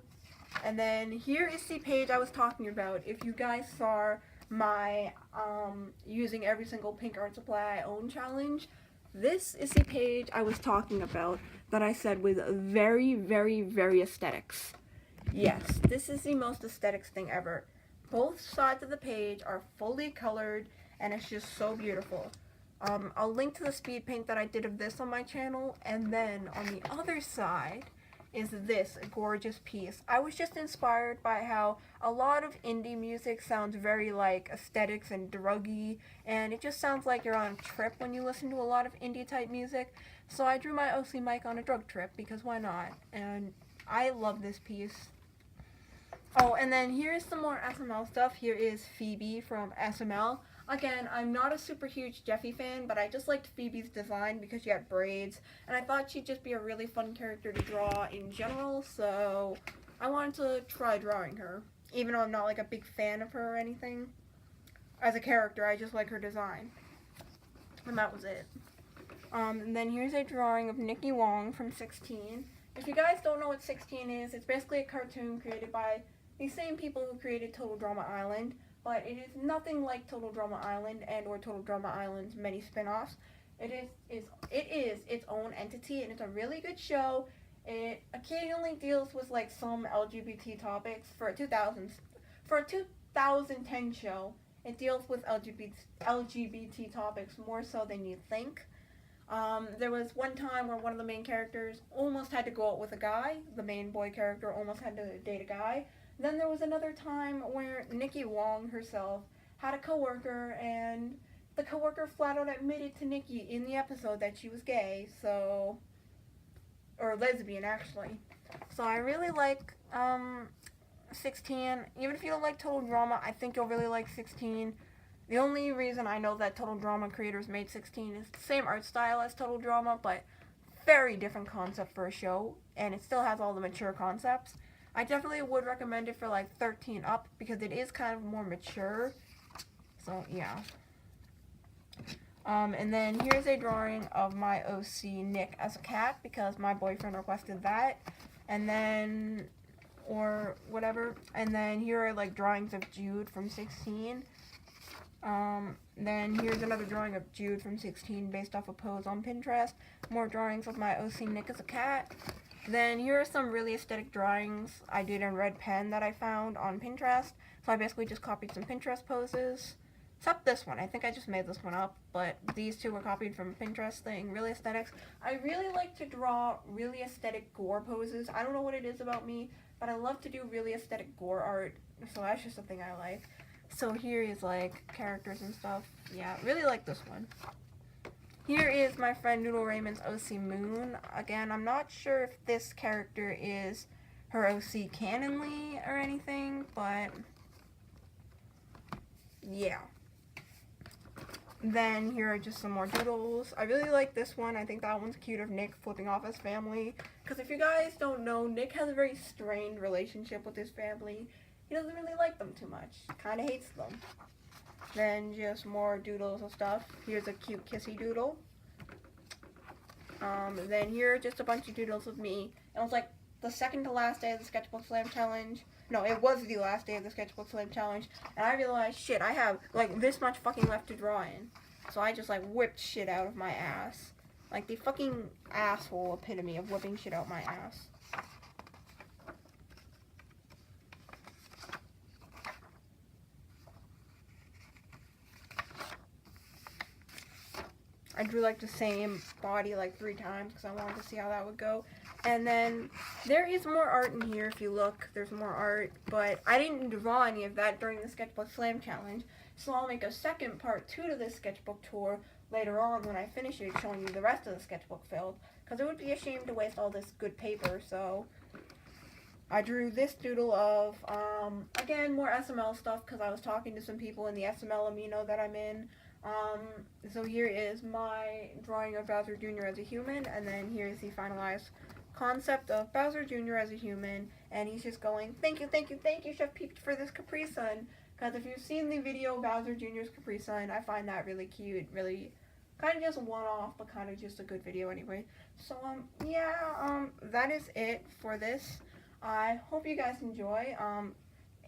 A: and then here is the page I was talking about. If you guys saw my using every single pink art supply I own challenge, this is the page I was talking about that I said was very, very, very aesthetics. Yes, this is the most aesthetics thing ever. Both sides of the page are fully colored, and it's just so beautiful. I'll link to the speed paint that I did of this on my channel, and then on the other side is this gorgeous piece. I was just inspired by how a lot of indie music sounds very like aesthetics and druggy, and it just sounds like you're on a trip when you listen to a lot of indie type music. So I drew my OC mic on a drug trip, because why not? And I love this piece. Oh, and then here's some more SML stuff. Here is Phoebe from SML. Again, I'm not a super huge Jeffy fan, but I just liked Phoebe's design because she had braids, and I thought she'd just be a really fun character to draw in general, so I wanted to try drawing her, even though I'm not like a big fan of her or anything. As a character, I just like her design. And that was it. And then here's a drawing of Nikki Wong from 16. If you guys don't know what 16 is, it's basically a cartoon created by the same people who created Total Drama Island, but it is nothing like Total Drama Island and or Total Drama Island's many spin-offs. It is its own entity, and it's a really good show. It occasionally deals with like some LGBT topics. For a 2010 show, it deals with LGBT topics more so than you think. There was one time where one of the main characters almost had to go out with a guy. The main boy character almost had to date a guy. Then there was another time where Nikki Wong herself had a coworker, and the coworker flat out admitted to Nikki in the episode that she was gay, or lesbian actually. So I really like 16. Even if you don't like Total Drama, I think you'll really like 16. The only reason I know that Total Drama creators made 16 is the same art style as Total Drama, but very different concept for a show, and it still has all the mature concepts. I definitely would recommend it for like 13 up because it is kind of more mature. So yeah. And then here's a drawing of my OC Nick as a cat because my boyfriend requested that. And then, or whatever. And then here are like drawings of Jude from 16. Then here's another drawing of Jude from 16 based off a pose on Pinterest. More drawings of my OC Nick as a cat. Then here are some really aesthetic drawings I did in red pen that I found on Pinterest. So I basically just copied some Pinterest poses. Except this one. I think I just made this one up. But these two were copied from a Pinterest thing. Really aesthetics. I really like to draw really aesthetic gore poses. I don't know what it is about me, but I love to do really aesthetic gore art. So that's just something I like. So here is like characters and stuff. Yeah, really like this one. Here is my friend Noodle Raymond's OC Moon. Again, I'm not sure if this character is her OC canonly or anything, but yeah. Then here are just some more doodles. I really like this one. I think that one's cute of Nick flipping off his family. Because if you guys don't know, Nick has a very strained relationship with his family. He doesn't really like them too much. Kind of hates them. Then just more doodles and stuff. Here's a cute kissy doodle. Then here are just a bunch of doodles of me. It was like the second to last day of the Sketchbook Slam Challenge. No, it was the last day of the Sketchbook Slam Challenge. And I realized, shit, I have like this much fucking left to draw in. So I just like whipped shit out of my ass. Like the fucking asshole epitome of whipping shit out my ass. I drew like the same body like 3 times because I wanted to see how that would go. And then there is more art in here if you look. There's more art, but I didn't draw any of that during the Sketchbook Slam Challenge. So I'll make a second part 2 to this sketchbook tour later on when I finish it, showing you the rest of the sketchbook filled. Because it would be a shame to waste all this good paper, so I drew this doodle of, again, more SML stuff because I was talking to some people in the SML Amino that I'm in. So here is my drawing of Bowser Jr. as a human, and then here's the finalized concept of Bowser Jr. as a human, and he's just going, thank you, Chef Peach, for this Capri Sun, because if you've seen the video Bowser Jr.'s Capri Sun, I find that really cute, really, kind of just one-off, but kind of just a good video anyway. So, yeah, that is it for this. I hope you guys enjoy.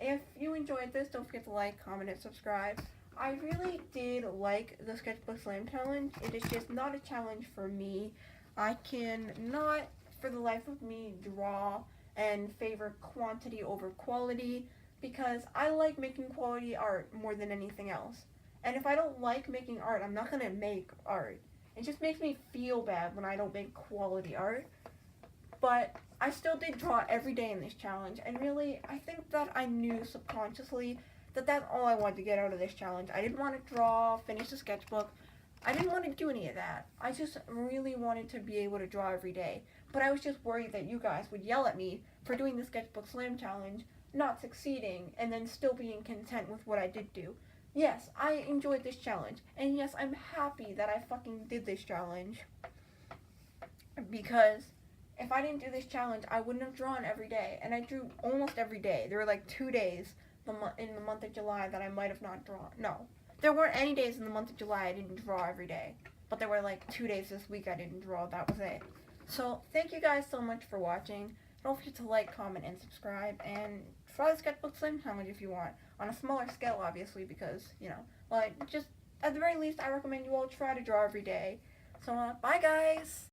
A: If you enjoyed this, don't forget to like, comment, and subscribe. I really did like the sketchbook slam challenge. It is just not a challenge for me. I can not, for the life of me, draw and favor quantity over quality because I like making quality art more than anything else. And if I don't like making art, I'm not gonna make art. It just makes me feel bad when I don't make quality art. But I still did draw every day in this challenge, and really, I think that I knew subconsciously that that's all I wanted to get out of this challenge. I didn't want to draw, finish the sketchbook. I didn't want to do any of that. I just really wanted to be able to draw every day. But I was just worried that you guys would yell at me for doing the sketchbook slam challenge, not succeeding, and then still being content with what I did do. Yes, I enjoyed this challenge, and yes, I'm happy that I fucking did this challenge. Because if I didn't do this challenge, I wouldn't have drawn every day, and I drew almost every day. There were like 2 days in the month of July that I might have not drawn. No, there weren't any days in the month of July I didn't draw every day, but there were like 2 days this week I didn't draw. That was it. So thank you guys so much for watching. Don't forget to like, comment, and subscribe, and try the sketchbook slam challenge if you want, on a smaller scale obviously, because just at the very least I recommend you all try to draw every day. So bye guys.